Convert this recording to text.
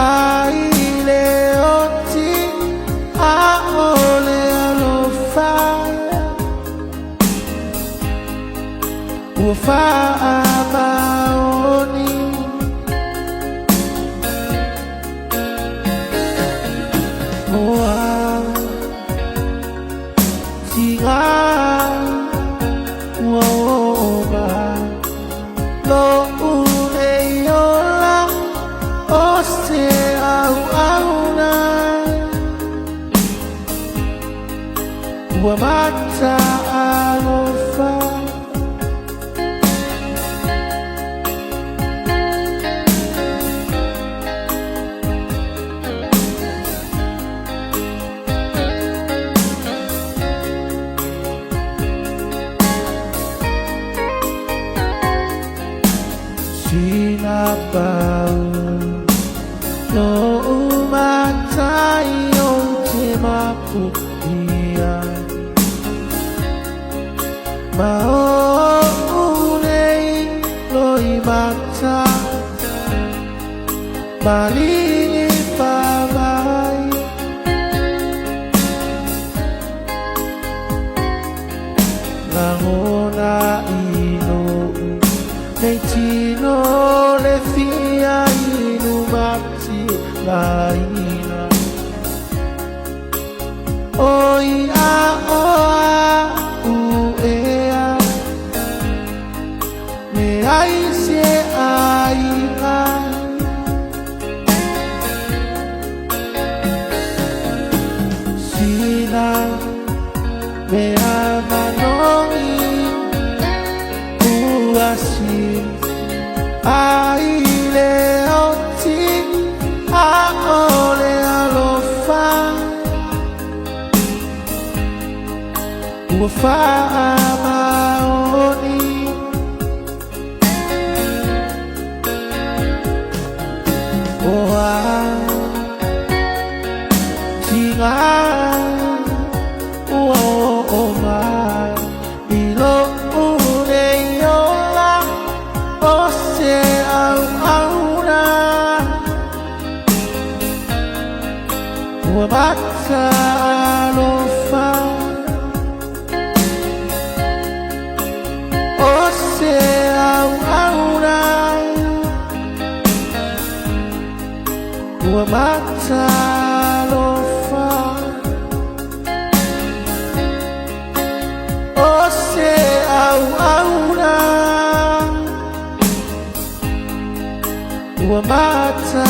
aileoti aole alofa ufa amaoni oa tinga uoba lo uneyola ose au auna uamata alofa sinabau no umatai o te mapuia ma o unei loi mata malini pamai langona ino nei tino le fia inu mati laina oi a oa uea me ai se ai sina me amanoi uasi aileoti aole alofa ufa amaoni oa tinga uoma ilo uneyola ose au auna uamata alofa ose au auna uamata alofa ose au auna uamata